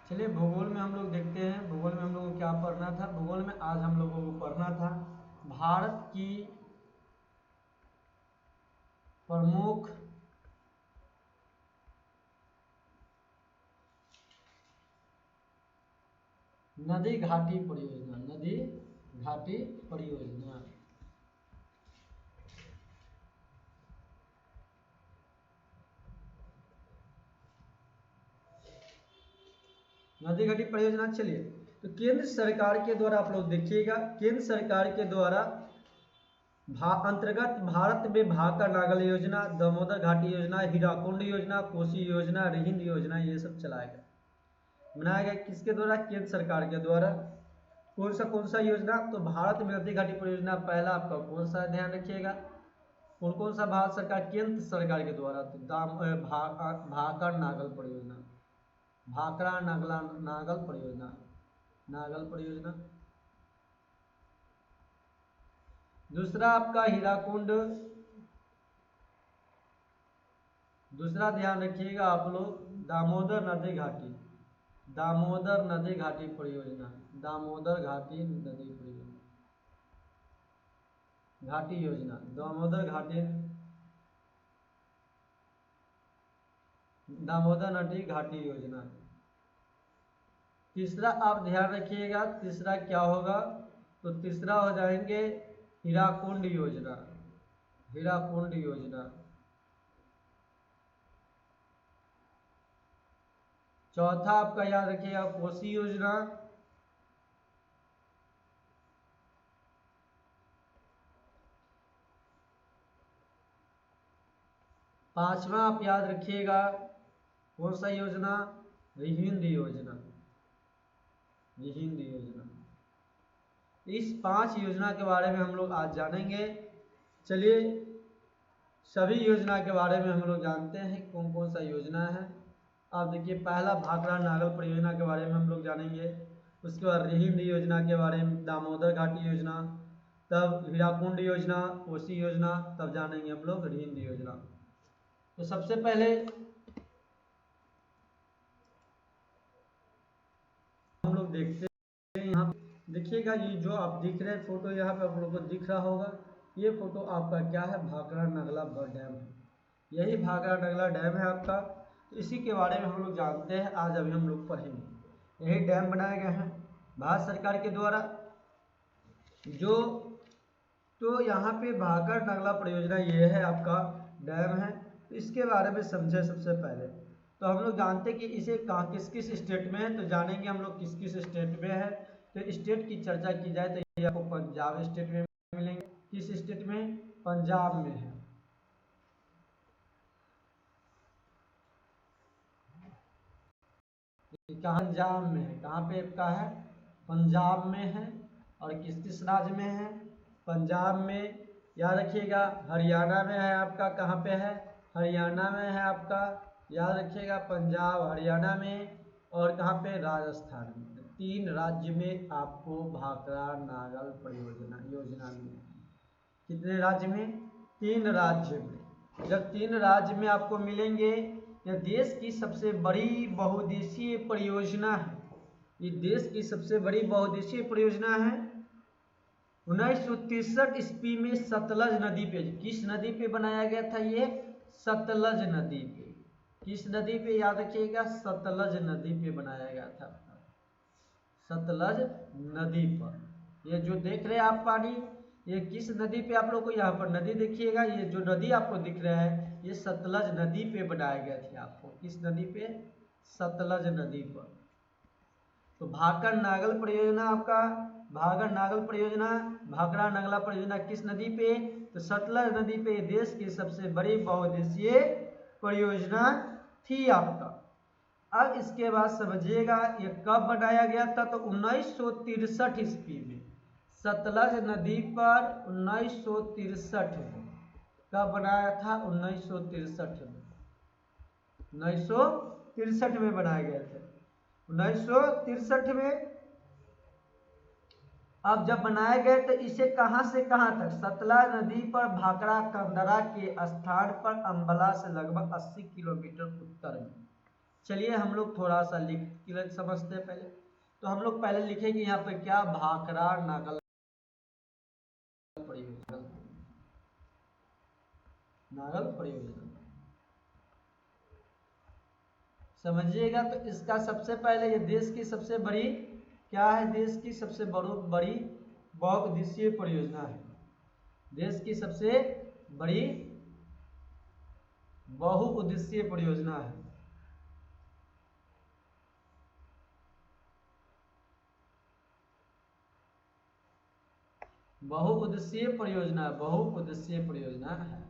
चलिए भूगोल में हम लोग देखते हैं, भूगोल में हम लोगों को क्या पढ़ना था। भूगोल में आज हम लोगों को पढ़ना था भारत की प्रमुख नदी घाटी परियोजना, नदी घाटी परियोजना। नदी घाटी परियोजना। चलिए, तो केंद्र सरकार के द्वारा आप लोग देखिएगा, केंद्र सरकार के द्वारा अंतर्गत भारत में भाकर नागल योजना, दामोदर घाटी योजना, हीराकुंड योजना, कोसी योजना, रिहिंद योजना, ये सब चलाया गया, बनाया गया। किसके द्वारा? केंद्र सरकार के द्वारा। कौन सा योजना? तो भारत में नदी घाटी परियोजना पहला आपका कौन सा, ध्यान रखिएगा, कौन सा भारत सरकार, केंद्र सरकार के द्वारा? तो भाकर नागल परियोजना, भाकरा नागला नागल परियोजना, नागल परियोजना। दूसरा आपका हीराकुंड, दूसरा ध्यान रखिएगा आप लोग, दामोदर नदी घाटी, दामोदर नदी घाटी परियोजना, दामोदर घाटी नदी परियोजना, घाटी योजना, दामोदर घाटी, दामोदर नदी घाटी योजना। तीसरा आप ध्यान रखिएगा, तीसरा क्या होगा? तो तीसरा हो जाएंगे हीराकुंड योजना, हीराकुंड योजना। चौथा आपका याद रखिएगा कोसी योजना। पांचवा आप याद रखिएगा कौन सा योजना? रिहिंद योजना, रिहिंद योजना। इस 5 योजना के बारे में हम लोग आज जानेंगे। चलिए, सभी योजना के बारे में हम लोग जानते हैं कौन कौन सा योजना है। आप देखिए, पहला भाखड़ा नागल परियोजना के बारे में हम लोग जानेंगे, उसके बाद रिहिंद योजना के बारे में, दामोदर घाटी योजना, तब हीराकुंड योजना, कोसी योजना, तब जानेंगे हम लोग रिहिंद योजना। तो सबसे पहले हम लोग देखते हैं, यहाँ देखिएगा, ये जो आप दिख रहे हैं फोटो, यहाँ पे आप लोग को दिख रहा होगा, ये फोटो आपका क्या है? भाखड़ा नगला डैम है। यही भाखड़ा नगला डैम है आपका। तो इसी के बारे में हम लोग जानते हैं, आज अभी हम लोग पढ़ेंगे। यही डैम बनाया गया है भारत सरकार के द्वारा, जो तो यहाँ पे भाखड़ा नगला परियोजना ये है आपका डैम है। तो इसके बारे में समझे सबसे पहले। तो हम लोग जानते हैं कि इसे कहाँ किस किस स्टेट में है, तो जानेंगे हम लोग किस किस स्टेट में है। तो स्टेट की चर्चा की जाए तो ये आपको पंजाब स्टेट में मिलेंगे। किस स्टेट में? पंजाब में है। कहाँ? पंजाब में है। कहाँ पे आपका है? पंजाब में है। और किस किस राज्य में है? पंजाब में। याद रखिएगा, हरियाणा में है आपका, कहाँ पे है? हरियाणा में है आपका, याद रखिएगा, पंजाब हरियाणा में। और कहाँ पे? राजस्थान में। 3 राज्य में आपको भाखड़ा नागल परियोजना योजना में। कितने राज्य में? 3 राज्य में। जब 3 राज्य में आपको मिलेंगे, यह देश की सबसे बड़ी बहुउद्देशीय परियोजना है। ये देश की सबसे बड़ी बहुउद्देशीय परियोजना है। 1963 ईस्वी में सतलज नदी पे, किस नदी पे बनाया गया था ये? सतलज नदी पे। किस नदी पे? याद रखिएगा, सतलज नदी पे बनाया गया था, सतलज नदी पर। ये जो देख रहे हैं आप पानी, ये किस नदी पे? आप लोग को यहाँ पर नदी देखिएगा, ये जो नदी आपको दिख रहा है, ये सतलज नदी पे बनाया गया था आपको। किस नदी पे? सतलज नदी पर। तो भाकर नागल परियोजना आपका, भाकर नागल परियोजना, भाखड़ा नगला परियोजना किस नदी पे? तो सतलज नदी पे। देश की सबसे बड़ी बहुउद्देशीय परियोजना थी आपका। अब इसके बाद समझिएगा ये कब बनाया गया था? तो 1963 ईस्वी में, सतलज नदी पर 1963 में। कब बनाया था? 1963 में, 1963 में बनाया गया था, 1963 में। अब जब बनाया गया तो इसे कहां से कहां तक? सतलज नदी पर भाखड़ा कंदरा के स्थान पर अंबला से लगभग 80 किलोमीटर उत्तर में, चलिए हम लोग थोड़ा सा लिख समझते हैं पहले। तो हम लोग पहले लिखेंगे यहाँ पे क्या, भाखड़ा नागल परियोजना, नागल परियोजना समझिएगा। तो इसका सबसे पहले, ये देश की सबसे बड़ी क्या है, देश की सबसे बड़ी बहुउद्देशीय परियोजना है। देश की सबसे बड़ी बहुउद्देशीय परियोजना है। बहुउद्देशीय परियोजना, बहुउद्देशीय परियोजना है।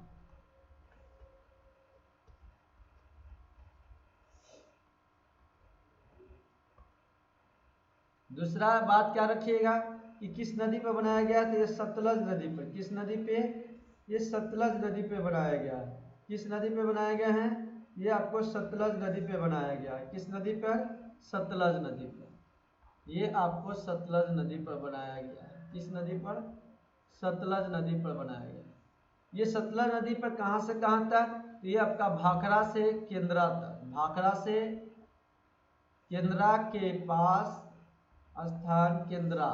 दूसरा बात क्या रखिएगा कि किस नदी पर बनाया गया, तो ये सतलज नदी पर। किस नदी पे, ये सतलज नदी पे बनाया गया है। किस नदी पे बनाया गया है, ये आपको सतलज नदी पे बनाया गया है। किस नदी पर, सतलज नदी पर। ये आपको सतलज नदी पर बनाया गया है। किस नदी पर, सतलज नदी पर बनाया गया है। ये सतलज नदी पर कहाँ से कहाँ तक, तो ये आपका भाखड़ा से केंद्रा तक, भाखड़ा से केंद्रा के पास स्थान केंद्रा,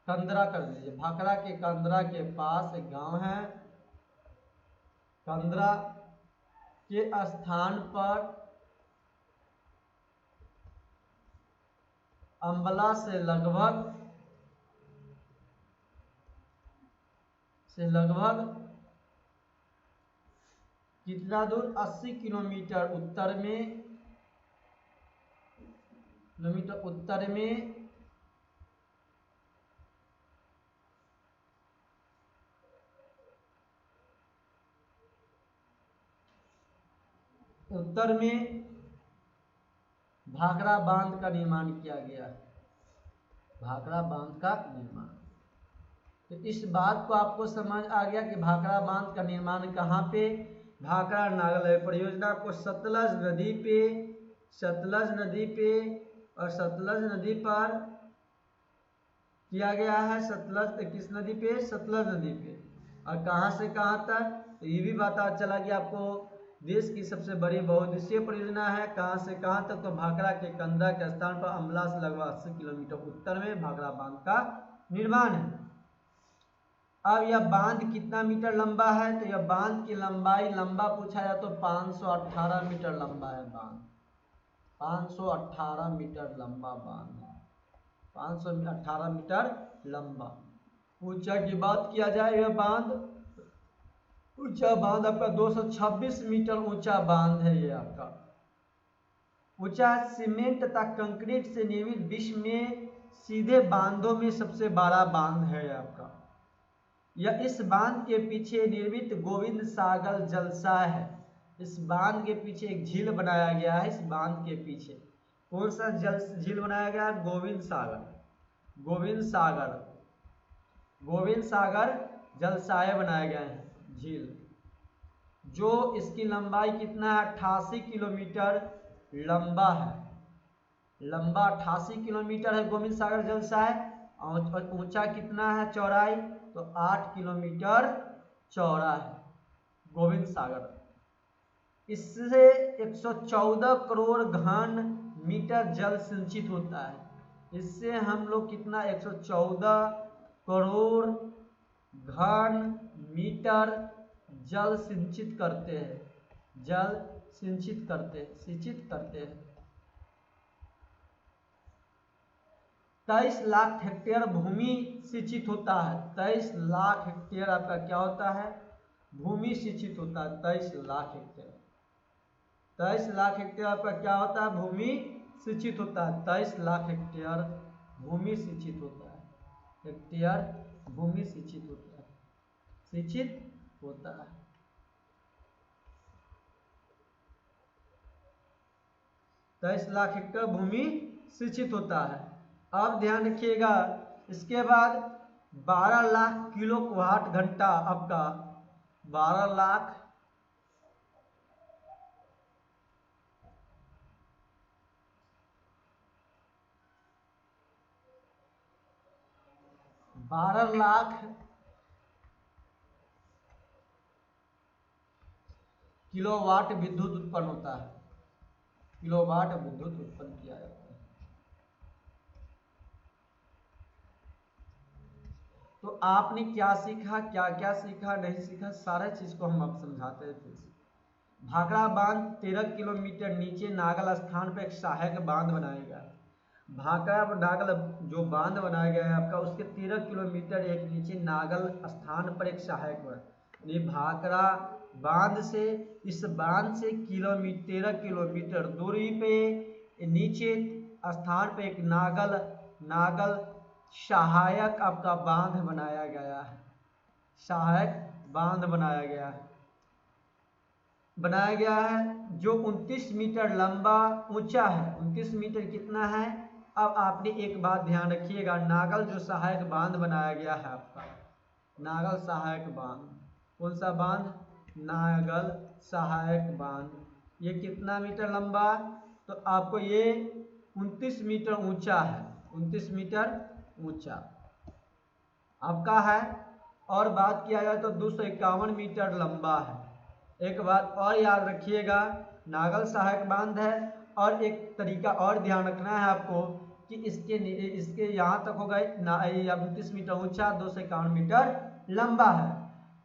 कंदरा कर दीजिए, भाखड़ा के कंदरा के पास एक गांव है, कंदरा के स्थान पर अंबला से लगभग कितना दूर, 80 किलोमीटर उत्तर में, उत्तर में भाखड़ा बांध का निर्माण किया गया है। भाखड़ा बांध का निर्माण, तो इस बात को आपको समझ आ गया कि भाखड़ा बांध का निर्माण कहाँ पे, भाखड़ा नागल परियोजना को सतलज नदी पे, सतलज नदी पे और सतलज नदी पर किया गया है। सतलज किस नदी पे, सतलज नदी पे। और कहाँ से कहाँ तक, तो ये भी पता चला कि आपको देश की सबसे बड़ी बहुउद्देशीय परियोजना है। कहाँ से कहाँ तक, तो भाखड़ा के कंदरा के स्थान पर अमला से लगभग 80 किलोमीटर उत्तर में भाखड़ा बांध का निर्माण है। अब यह बांध कितना मीटर लंबा है, तो यह बांध की लंबाई, लंबा पूछा जाए तो 518 मीटर लंबा है बांध। 518 मीटर लंबा बांध है, 518 मीटर लंबा। ऊंचा की बात किया जाए, यह बांध, ऊंचा बांध आपका 226 मीटर ऊंचा बांध है। ये आपका ऊंचा सीमेंट तथा कंक्रीट से निर्मित विश्व में सीधे बांधों में सबसे बड़ा बांध है आपका। यह इस बांध के पीछे निर्मित गोविंद सागर जलसाय है। इस बांध के पीछे एक झील बनाया गया है। इस बांध के पीछे कौन सा झील बनाया गया, गोविंद सागर, गोविंद सागर, गोविंद सागर जलसाय बनाया गया है झील, जो इसकी लंबाई कितना है, 88 किलोमीटर लंबा है। लंबा 88 किलोमीटर है गोविंद सागर जलसाय, और ऊंचा कितना है, चौड़ाई, तो 8 किलोमीटर चौड़ा है गोविंद सागर। इससे 114 करोड़ घन मीटर जल सिंचित होता है। इससे हम लोग कितना, 114 करोड़ घन मीटर जल सिंचित करते हैं, जल सिंचित करते हैं, सिंचित करते हैं। 23 लाख हेक्टेयर भूमि सिंचित होता है। 23 लाख हेक्टेयर आपका क्या होता है, भूमि सिंचित होता है। 23 लाख हेक्टेयर, 23 लाख हेक्टेयर आपका क्या होता है, भूमि सिंचित होता है। 23 लाख हेक्टेयर भूमि सिंचित होता है, हेक्टेयर भूमि सिंचित होता है, सिंचित होता है। 23 लाख हेक्टेयर भूमि सिंचित होता है। अब ध्यान रखिएगा, इसके बाद 12 लाख किलोवाट घंटा आपका, 12 लाख 12 लाख किलोवाट विद्युत उत्पन्न होता है। किलोवाट विद्युत उत्पन्न किया जाता है। तो आपने क्या सीखा, क्या क्या सीखा, नहीं सीखा, सारा चीज को हम अब समझाते हैं फिर से। भाखड़ा बांध 13 किलोमीटर नीचे नागल स्थान पर एक सहायक बांध बनाया गया। भाखड़ा नागल जो बांध बनाया गया है आपका, उसके 13 किलोमीटर एक नीचे नागल स्थान पर एक सहायक बांध। ये भाखड़ा बांध से, इस बांध से 13 किलोमीटर दूरी पे नीचे स्थान पे एक नागल सहायक आपका बांध बनाया गया है। सहायक बांध बनाया गया है जो 29 मीटर लंबा ऊंचा है। 29 मीटर कितना है? अब आपने एक बात ध्यान रखिएगा, नागल जो सहायक बांध बनाया गया है आपका, नागल सहायक बांध, कौन सा बांध? नागल सहायक बांध। ये कितना मीटर लंबा? तो आपको ये 29 मीटर ऊंचा है, 29 मीटर ऊंचा आपका है। और बात किया जाए तो 251 मीटर लंबा है। एक बात और याद रखिएगा, नागल सहायक बांध है, और एक तरीका और ध्यान रखना है आपको कि इसके यहाँ तक हो गए 29 मीटर ऊंचा, 251 मीटर लंबा है।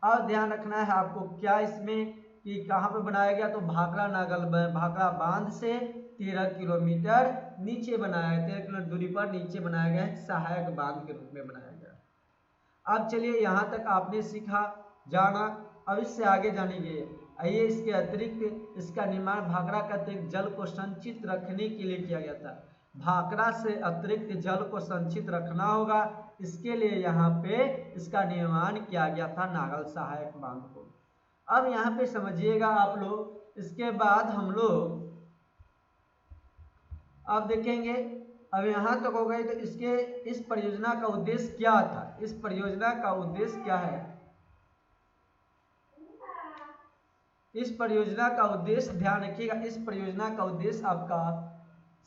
और ध्यान रखना है आपको क्या इसमें कि कहाँ पे बनाया गया, तो भाखड़ा बांध से 13 किलोमीटर नीचे बनाया गया, 13 किलोमीटर दूरी पर नीचे बनाया गया है, सहायक बांध के रूप में बनाया गया। अब चलिए यहाँ तक आपने सीखा, जाना। अब इससे आगे जानेंगे। आइए, इसके अतिरिक्त इसका निर्माण भाखड़ा के अतिरिक्त जल को संचित रखने के लिए किया गया था। भाखड़ा से अतिरिक्त जल को संचित रखना होगा, इसके लिए यहाँ पे इसका निर्माण किया गया था नागल सहायक बांध को। अब यहाँ पे समझिएगा आप लोग, इसके बाद हम लोग अब देखेंगे। अब यहाँ तक हो गए तो इस परियोजना का उद्देश्य क्या था? इस परियोजना का उद्देश्य क्या है? इस परियोजना का उद्देश्य ध्यान रखिएगा, इस परियोजना का उद्देश्य आपका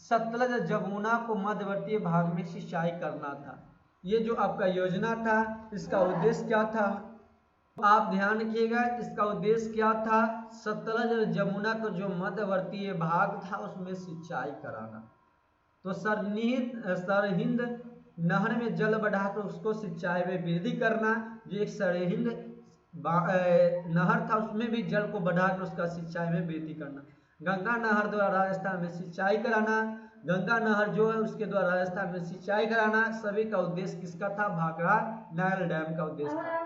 सतलज जमुना को मध्यवर्ती भाग में सिंचाई करना था। ये जो आपका योजना था, इसका उद्देश्य क्या था? आप ध्यान रखिएगा, इसका उद्देश्य क्या था? सतलज जमुना का जो मध्यवर्ती भाग था उसमें सिंचाई कराना। तो सरहिंद नहर में जल बढ़ाकर उसको सिंचाई में वृद्धि करना। जो एक सरहिंद नहर था उसमें भी जल को बढ़ाकर उसका सिंचाई में वृद्धि करना। गंगा नहर द्वारा राजस्थान में सिंचाई कराना, गंगा नहर जो है उसके द्वारा राजस्थान में सिंचाई कराना, सभी का उद्देश्य किसका था? भाखड़ा नागल डैम का उद्देश्य था।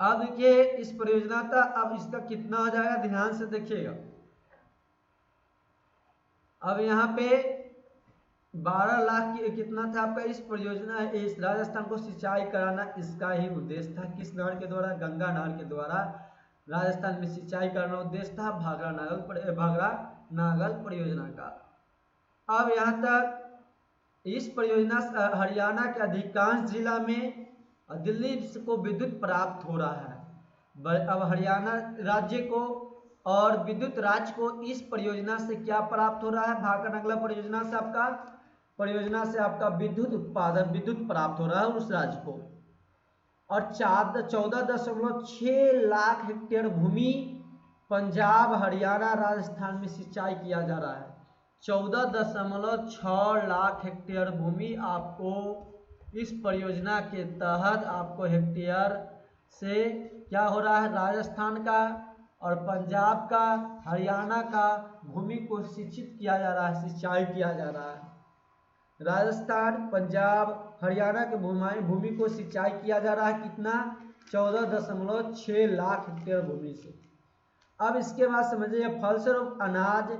अब देखिए इस परियोजना था, अब इसका कितना हो जाएगा ध्यान से देखिएगा। अब यहाँ पे 12 लाख की कितना था आपका? इस परियोजना, इस राजस्थान को सिंचाई कराना, इसका ही उद्देश्य था। किस नहर के द्वारा? गंगा नहर के द्वारा राजस्थान में सिंचाई करना उद्देश्य था भाखड़ा नागल परियोजना का। अब यहाँ तक इस परियोजना से हरियाणा के अधिकांश जिला में दिल्ली को विद्युत प्राप्त हो रहा है। अब हरियाणा राज्य को और विद्युत राज्य को इस परियोजना से क्या प्राप्त हो रहा है? भाखड़ा नागल परियोजना से आपका विद्युत प्राप्त हो रहा है उस राज्य को। और 14.6 लाख हेक्टेयर भूमि पंजाब, हरियाणा, राजस्थान में सिंचाई किया जा रहा है। 14.6 लाख हेक्टेयर भूमि आपको इस परियोजना के तहत आपको हेक्टेयर से क्या हो रहा है? राजस्थान का और पंजाब का, हरियाणा का भूमि को सिंचित किया जा रहा है, सिंचाई किया जा रहा है। राजस्थान, पंजाब, हरियाणा के भूमि को सिंचाई किया जा रहा है कितना? 14.6 लाख हेक्टेयर भूमि से। अब इसके बाद समझिए, फलस्वरूप अनाज,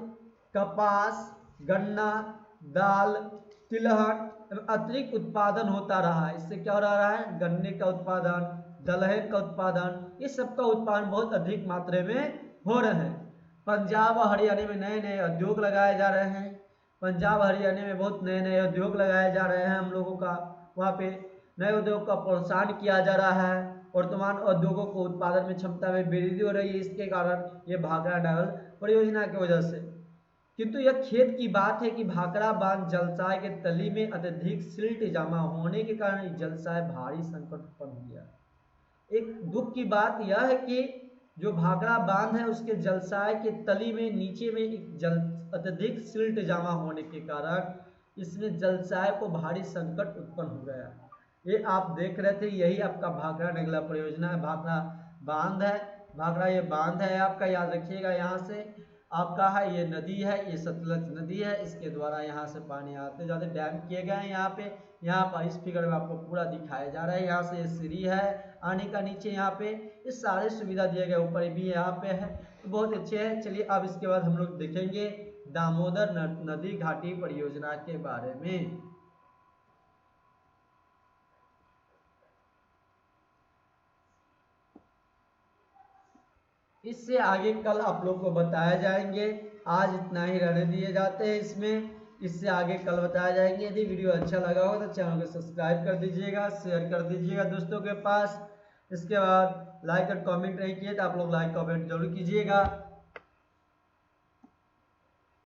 कपास, गन्ना, दाल, तिलहन अतिरिक्त उत्पादन होता रहा है। इससे क्या हो रहा है? गन्ने का उत्पादन, दलहन का उत्पादन, ये सब का उत्पादन बहुत अधिक मात्रा में हो रहे हैं। पंजाब और हरियाणा में नए नए उद्योग लगाए जा रहे हैं। पंजाब हरियाणा में बहुत नए नए उद्योग लगाए जा रहे हैं। हम लोगों का वहाँ पे नए उद्योग का प्रोत्साहन किया जा रहा है। वर्तमान उद्योगों को उत्पादन में क्षमता में वृद्धि हो रही है, इसके कारण ये भाखड़ा नागल परियोजना की वजह से। किंतु यह खेद की बात है कि भाखड़ा बांध जलाशय के तली में अत्यधिक सिल्ट जमा होने के कारण जलाशय भारी संकट उत्पन्न हो गया। एक दुख की बात यह है कि जो भाखड़ा बांध है उसके जलसाय के तली में नीचे में एक जल अत्यधिक सिल्ट जमा होने के कारण इसमें जलसाय को भारी संकट उत्पन्न हो गया। ये आप देख रहे थे, यही आपका भाखड़ा नगला परियोजना है, भाखड़ा बांध है, भाखड़ा ये बांध है आपका, याद रखिएगा। यहाँ से आपका है ये नदी है, ये सतलज नदी है, इसके द्वारा यहाँ से पानी आते जाते डैम किए गए हैं। यहाँ पर इस फिगर में आपको पूरा दिखाया जा रहा है। यहाँ से ये सीढ़ी है आने का नीचे, यहाँ पे ये सारे सुविधा दिए गए, ऊपर भी यहाँ पे है, तो बहुत अच्छे है। चलिए अब इसके बाद हम लोग देखेंगे दामोदर नदी घाटी परियोजना के बारे में। इससे आगे कल आप लोग को बताया जाएंगे, आज इतना ही रहने दिए जाते हैं इसमें, इससे आगे कल बताया जाएंगे। यदि वीडियो अच्छा लगा हो तो चैनल को सब्सक्राइब कर दीजिएगा, शेयर कर दीजिएगा दोस्तों के पास। इसके बाद लाइक और कमेंट नहीं किए तो आप लोग लाइक कमेंट जरूर कीजिएगा।